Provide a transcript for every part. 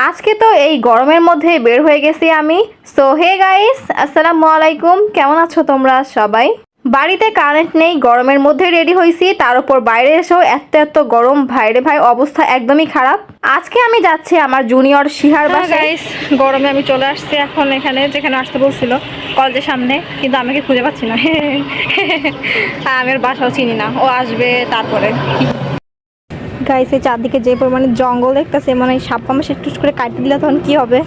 আজকে তো এই গরমের মধ্যে বের হয়ে গেছি আমি। সো হে গাইস, আসসালামু আলাইকুম। কেমন আছো তোমরা সবাই? বাড়িতে কারেন্ট নেই, গরমের মধ্যে রেডি হয়েছি, তার উপর বাইরে এসেও এত এত গরম, ভাইরে ভাই অবস্থা একদমই খারাপ। আজকে আমি যাচ্ছি আমার জুনিয়র শিহার বাসায়। গাইস, গরমে আমি চলে আসছি এখন এখানে, যেখানে আসতে বলছিল কলেজের সামনে, কিন্তু আমাকে খুঁজে পাচ্ছি না। আমি ওর বাসাও চিনি না, ও আসবে তারপরে। গাইস, এই চারদিকে যে পরিমাণে জঙ্গল দেখতেছে, মানে সাপ পামা টুস করে কাটি দিলে তখন কি হবে।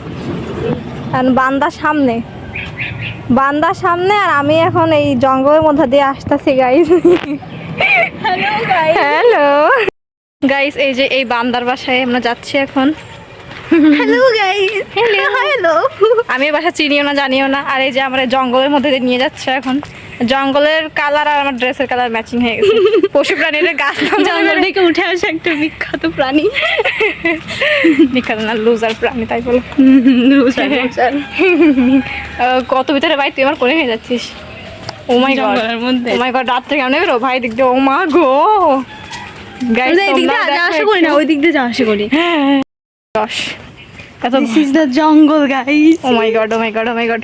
কারণ বান্দা সামনে আর আমি এখন এই জঙ্গলের মধ্যে দিয়ে আসতেছি। গাইস হ্যালো গাইস, এই যে এই বান্দার বাসায় আমরা যাচ্ছি এখন। Hello guys, hello. আমি এই বাসা চিনিও না, জানিও না। আর এই যে আমরা জঙ্গলের মধ্যে নিয়ে যাচ্ছে এখন। জঙ্গলের কালার আর আমার ড্রেসের কালার ম্যাচিং হয়ে গেছে। পশু প্রাণীর গাছ জঙ্গল থেকে উঠে আসে একটা বিখ্যাত প্রাণী। বিখ্যাত না, লুজার প্রাণী, তাই বলো। লুজার। কত ভিতরে ভাই, তুই আমার কোলে হয়ে যাচ্ছিস। ও মাই গড, ও মাই গড, রাত থেকে কেমন বেরো ভাই, দিক দিয়ে। ও মা গো গাইস, এই দিক দিয়ে যাওয়া আসা করি না, ওই দিক দিয়ে যাওয়া আসা করি। Gosh, this is the jungle, guys. Oh my god, oh my god, oh my god.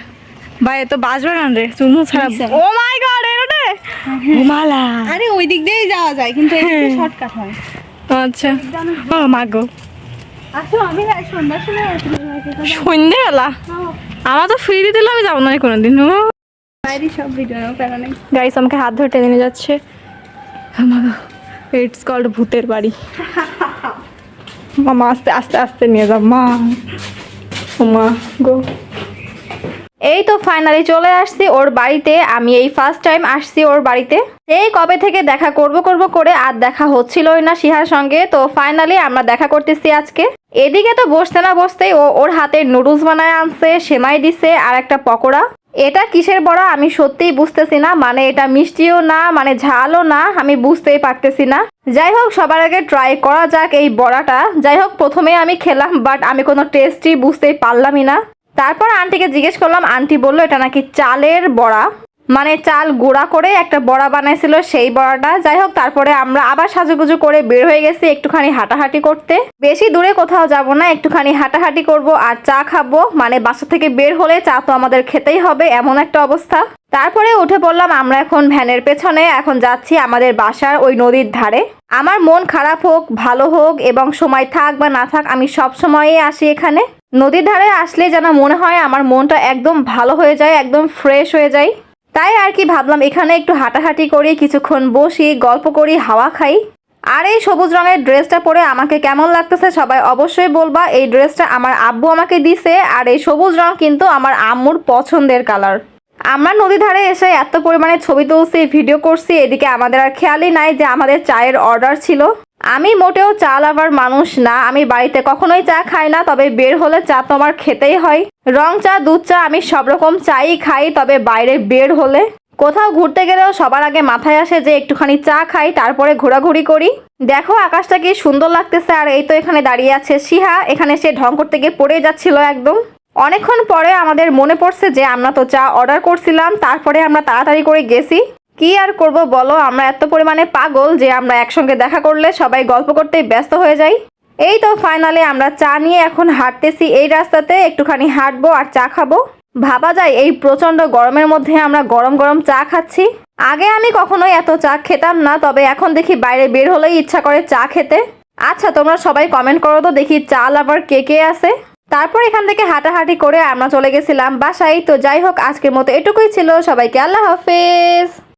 ভাই তো বাজবে না রে, চুমু ছাড়া। ও মাই গড, এরোটে ঘুমালা। আরে ওই দিক দিয়েই যাওয়া যায়, কিন্তু এই দিকে শর্টকাট হয়। আচ্ছা, ও মা গো। আসো, আমি সন্ধ্যার সময় আসি। সন্ধ্যাবেলা আমার তো ফ্রি দিলে আমি যাবো না কোনোদিন। বাইরে সব ভিডিও প্যারা নেই। গাইস, আমাকে হাত ধরে টেনে নিয়ে যাচ্ছে। ইটস কল্ড ভূতের বাড়ি। মামা আস্তে আস্তে আস্তে নিয়ে যাও মা। মা গো। এই তো ফাইনালি চলে আসছি ওর বাড়িতে। আমি এই ফার্স্ট টাইম আসছি ওর বাড়িতে। এই কবে থেকে দেখা করব করে আর দেখা হচ্ছিলই না শিহার সঙ্গে। তো ফাইনালি আমরা দেখা করতেছি আজকে। এদিকে তো বসতে না বসতেই ও ওর হাতে নুডলস বানায় আনছে, সেমাই দিছে আর একটা পকোড়া। এটা কিসের বড়া আমি সত্যিই বুঝতেছি না। মানে এটা মিষ্টিও না, মানে ঝালও না, আমি বুঝতেই পারতেছি না। যাই হোক, সবার আগে ট্রাই করা যাক এই বড়াটা। যাই হোক, প্রথমে আমি খেলাম, বাট আমি কোনো টেস্টই বুঝতেই পারলামই না। তারপর আন্টিকে জিজ্ঞেস করলাম, আন্টি বললো এটা নাকি চালের বড়া, মানে চাল গুঁড়া করে একটা বড়া বানাইছিল, সেই বড়াটা। যাই হোক, তারপরে আমরা আবার সাজুগুজু করে বের হয়ে গেছি একটুখানি হাঁটাহাঁটি করতে। বেশি দূরে কোথাও যাব না, একটুখানি হাঁটাহাঁটি করব আর চা খাবো। মানে বাসা থেকে বের হলে চা তো আমাদের খেতেই হবে, এমন একটা অবস্থা। তারপরে উঠে পড়লাম আমরা এখন ভ্যানের পেছনে। এখন যাচ্ছি আমাদের বাসার ওই নদীর ধারে। আমার মন খারাপ হোক, ভালো হোক, এবং সময় থাক বা না থাক, আমি সব সময়ই আসি এখানে। নদীর ধারে আসলে যেন মনে হয় আমার মনটা একদম ভালো হয়ে যায়, একদম ফ্রেশ হয়ে যায়। তাই আর কি ভাবলাম এখানে একটু হাঁটাহাঁটি করি, কিছুক্ষণ বসি, গল্প করি, হাওয়া খাই। আর এই সবুজ রঙের ড্রেসটা পরে আমাকে কেমন লাগতেছে সবাই অবশ্যই বলবা। এই ড্রেসটা আমার আব্বু আমাকে দিছে, আর এই সবুজ রং কিন্তু আমার আম্মুর পছন্দের কালার। আমরা নদী ধারে এসে এত পরিমাণে ছবি তুলছি, ভিডিও করছি, এদিকে আমাদের আর খেয়ালই নাই যে আমাদের চায়ের অর্ডার ছিল। আমি মোটেও চা লাভার মানুষ না, আমি বাড়িতে কখনোই চা খাই না, তবে বের হলে চা তো আমার খেতেই হয়। রং চা, দুধ চা, আমি সব রকম চাই খাই, তবে বাইরে বের হলে, কোথাও ঘুরতে গেলেও সবার আগে মাথায় আসে যে একটুখানি চা খাই, তারপরে ঘোরাঘুরি করি। দেখো আকাশটা কি সুন্দর লাগতেছে। আর এই তো এখানে দাঁড়িয়ে আছে শিহা, এখানে সে ঢং করতে গিয়ে পড়ে যাচ্ছিল একদম। অনেকক্ষণ পরে আমাদের মনে পড়ছে যে আমরা তো চা অর্ডার করছিলাম, তারপরে আমরা তাড়াতাড়ি করে গেছি। কি আর করব বলো, আমরা এত পরিমাণে পাগল যে আমরা একসঙ্গে দেখা করলে সবাই গল্প করতেই ব্যস্ত হয়ে যাই। এই তো ফাইনালি আমরা চা নিয়ে এখন হাঁটতেছি এই রাস্তাতে, একটুখানি হাঁটবো আর চা খাবো। ভাবা যায় এই প্রচন্ড গরমের মধ্যে আমরা গরম গরম চা খাচ্ছি। আগে আমি কখনোই এত চা খেতাম না, তবে এখন দেখি বাইরে বের হলেই ইচ্ছা করে চা খেতে। আচ্ছা, তোমরা সবাই কমেন্ট করো তো দেখি চা লাভার কে কে আছে। তারপর এখান থেকে হাঁটাহাঁটি করে আমরা চলে গেছিলাম বাসায়। তো যাই হোক, আজকের মতো এটুকুই ছিল। সবাইকে আল্লাহ হাফেজ।